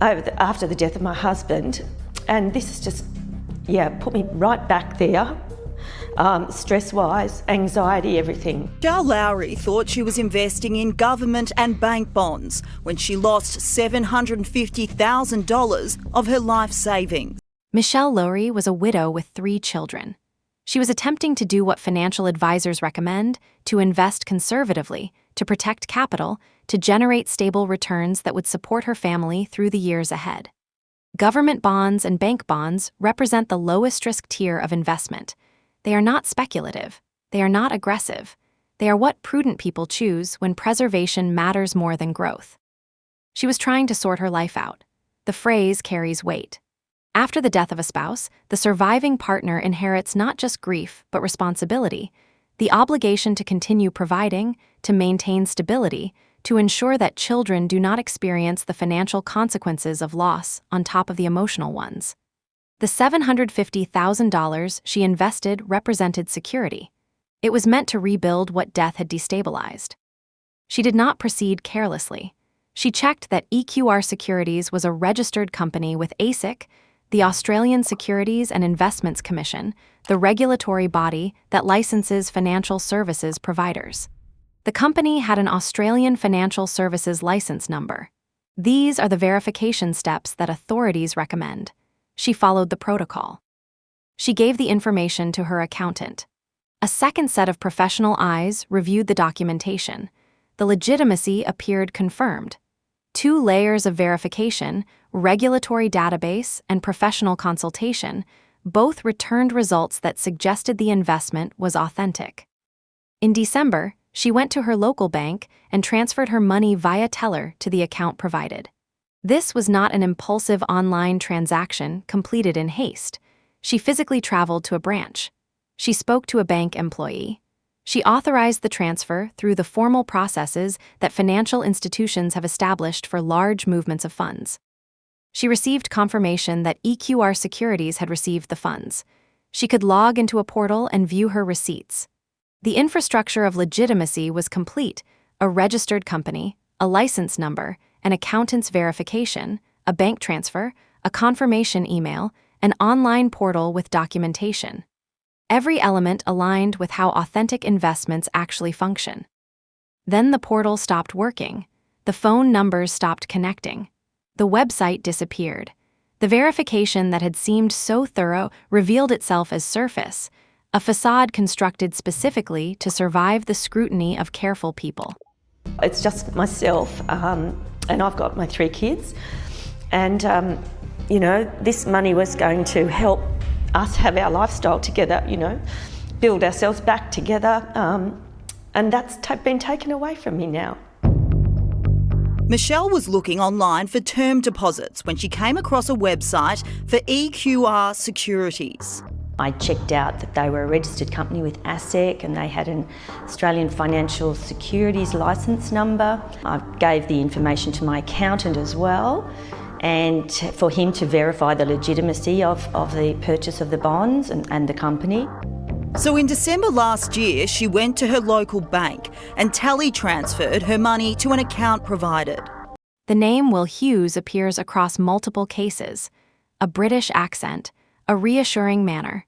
after the death of my husband, and this is just, put me right back there, stress-wise, anxiety, everything. Michelle Lowry thought she was investing in government and bank bonds when she lost $750,000 of her life savings. Michelle Lowry was a widow with 3 children. She was attempting to do what financial advisors recommend: to invest conservatively, to protect capital, to generate stable returns that would support her family through the years ahead. Government bonds and bank bonds represent the lowest risk tier of investment. They are not speculative. They are not aggressive. They are what prudent people choose when preservation matters more than growth. She was trying to sort her life out. The phrase carries weight. After the death of a spouse, the surviving partner inherits not just grief but responsibility, the obligation to continue providing, to maintain stability, to ensure that children do not experience the financial consequences of loss on top of the emotional ones. The $750,000 she invested represented security. It was meant to rebuild what death had destabilized. She did not proceed carelessly. She checked that EQR Securities was a registered company with ASIC, the Australian Securities and Investments Commission, the regulatory body that licenses financial services providers. The company had an Australian Financial Services License number. These are the verification steps that authorities recommend. She followed the protocol. She gave the information to her accountant. A second set of professional eyes reviewed the documentation. The legitimacy appeared confirmed. 2 layers of verification, regulatory database, and professional consultation, both returned results that suggested the investment was authentic. In December, she went to her local bank and transferred her money via teller to the account provided. This was not an impulsive online transaction completed in haste. She physically traveled to a branch. She spoke to a bank employee. She authorized the transfer through the formal processes that financial institutions have established for large movements of funds. She received confirmation that EQR Securities had received the funds. She could log into a portal and view her receipts. The infrastructure of legitimacy was complete: a registered company, a license number, an accountant's verification, a bank transfer, a confirmation email, an online portal with documentation. Every element aligned with how authentic investments actually function. Then the portal stopped working. The phone numbers stopped connecting. The website disappeared. The verification that had seemed so thorough revealed itself as surface, a facade constructed specifically to survive the scrutiny of careful people. It's just myself, and I've got my 3 kids, and this money was going to help us have our lifestyle together, build ourselves back together, and that's been taken away from me now. Michelle was looking online for term deposits when she came across a website for EQR Securities. I checked out that they were a registered company with ASIC and they had an Australian Financial Securities Licence number. I gave the information to my accountant as well, and for him to verify the legitimacy of the purchase of the bonds and the company. So in December last year, she went to her local bank and tally transferred her money to an account provided. The name Will Hughes appears across multiple cases: a British accent, a reassuring manner.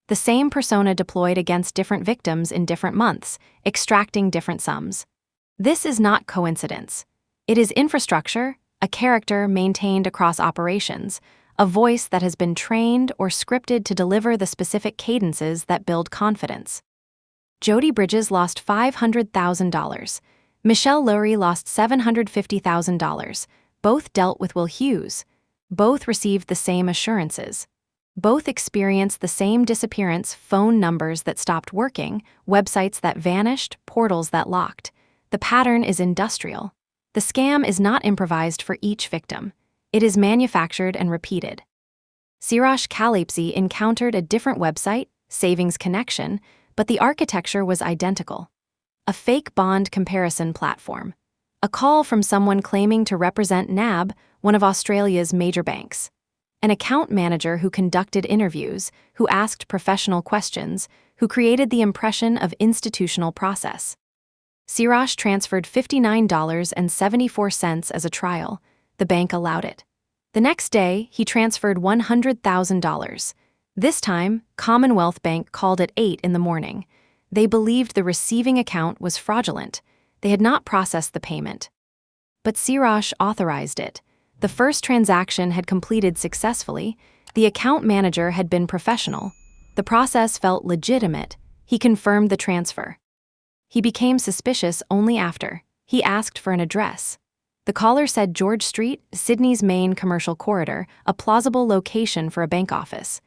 The same persona deployed against different victims in different months, extracting different sums. This is not coincidence. It is infrastructure, a character maintained across operations, a voice that has been trained or scripted to deliver the specific cadences that build confidence. Jody Bridges lost $500,000. Michelle Lowry lost $750,000. Both dealt with Will Hughes. Both received the same assurances. Both experienced the same disappearance: phone numbers that stopped working, websites that vanished, portals that locked. The pattern is industrial. The scam is not improvised for each victim. It is manufactured and repeated. Siraj Kalipsi encountered a different website, Savings Connection, but the architecture was identical. A fake bond comparison platform. A call from someone claiming to represent NAB, one of Australia's major banks. An account manager who conducted interviews, who asked professional questions, who created the impression of institutional process. Siraj transferred $59.74 as a trial. The bank allowed it. The next day, he transferred $100,000. This time, Commonwealth Bank called at 8 in the morning. They believed the receiving account was fraudulent. They had not processed the payment. But Siraj authorized it. The first transaction had completed successfully. The account manager had been professional. The process felt legitimate. He confirmed the transfer. He became suspicious only after. He asked for an address. The caller said George Street, Sydney's main commercial corridor, a plausible location for a bank office.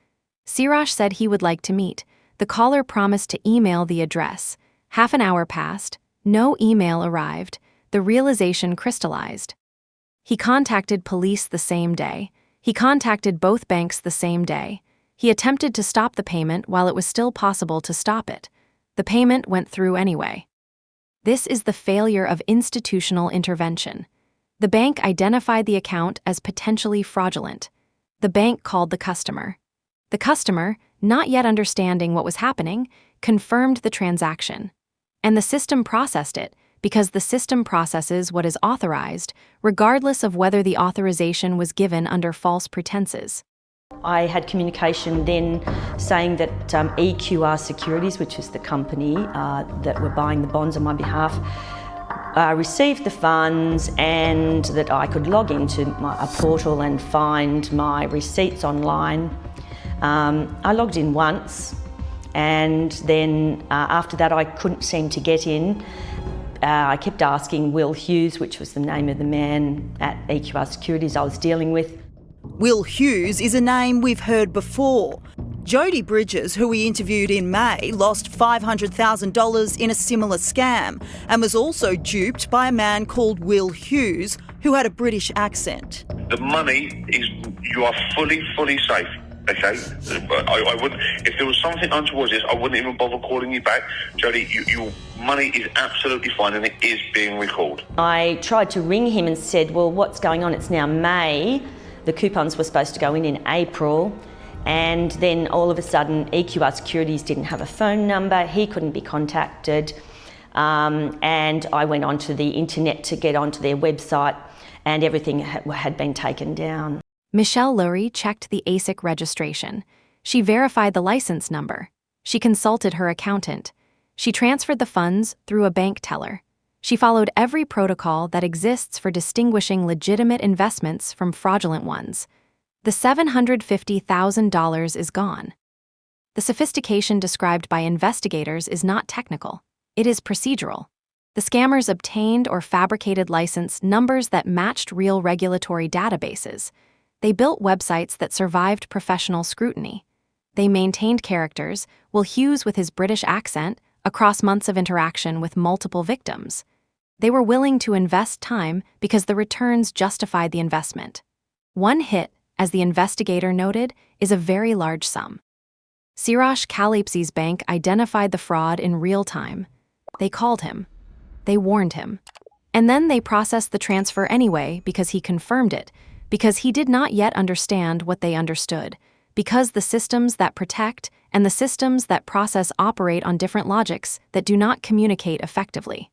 Siraj said he would like to meet. The caller promised to email the address. Half an hour passed. No email arrived. The realization crystallized. He contacted police the same day. He contacted both banks the same day. He attempted to stop the payment while it was still possible to stop it. The payment went through anyway. This is the failure of institutional intervention. The bank identified the account as potentially fraudulent. The bank called the customer. The customer, not yet understanding what was happening, confirmed the transaction. And the system processed it, because the system processes what is authorized, regardless of whether the authorization was given under false pretenses. I had communication then saying that EQR Securities, which is the company that were buying the bonds on my behalf, received the funds and that I could log into a portal and find my receipts online. I logged in once, and then after that I couldn't seem to get in. I kept asking Will Hughes, which was the name of the man at EQR Securities I was dealing with. Will Hughes is a name we've heard before. Jodie Bridges, who we interviewed in May, lost $500,000 in a similar scam and was also duped by a man called Will Hughes, who had a British accent. The money is, you are fully safe. Okay, I wouldn't. If there was something untoward this, I wouldn't even bother calling you back, Jodie. Your money is absolutely fine, and it is being recalled. I tried to ring him and said, "Well, what's going on? It's now May. The coupons were supposed to go in April, and then all of a sudden, EQR Securities didn't have a phone number. He couldn't be contacted, and I went onto the internet to get onto their website, and everything had been taken down." Michelle Lurie checked the ASIC registration. She verified the license number. She consulted her accountant. She transferred the funds through a bank teller. She followed every protocol that exists for distinguishing legitimate investments from fraudulent ones. The $750,000 is gone. The sophistication described by investigators is not technical. It is procedural. The scammers obtained or fabricated license numbers that matched real regulatory databases. They built websites that survived professional scrutiny. They maintained characters, Will Hughes with his British accent, across months of interaction with multiple victims. They were willing to invest time because the returns justified the investment. One hit, as the investigator noted, is a very large sum. Siraj Kalipsi's bank identified the fraud in real time. They called him. They warned him. And then they processed the transfer anyway because he confirmed it, because he did not yet understand what they understood, because the systems that protect and the systems that process operate on different logics that do not communicate effectively.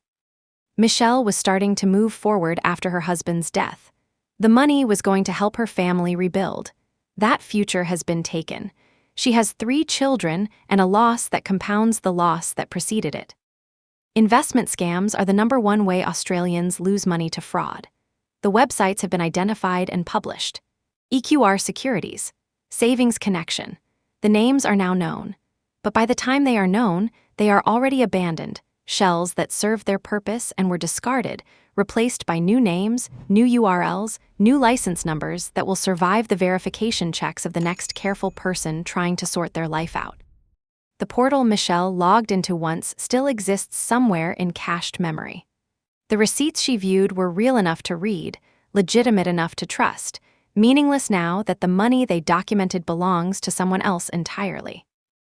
Michelle was starting to move forward after her husband's death. The money was going to help her family rebuild. That future has been taken. She has 3 children and a loss that compounds the loss that preceded it. Investment scams are the #1 way Australians lose money to fraud. The websites have been identified and published. EQR Securities, Savings Connection. The names are now known. But by the time they are known, they are already abandoned, shells that served their purpose and were discarded, replaced by new names, new URLs, new license numbers that will survive the verification checks of the next careful person trying to sort their life out. The portal Michelle logged into once still exists somewhere in cached memory. The receipts she viewed were real enough to read, legitimate enough to trust, meaningless now that the money they documented belongs to someone else entirely.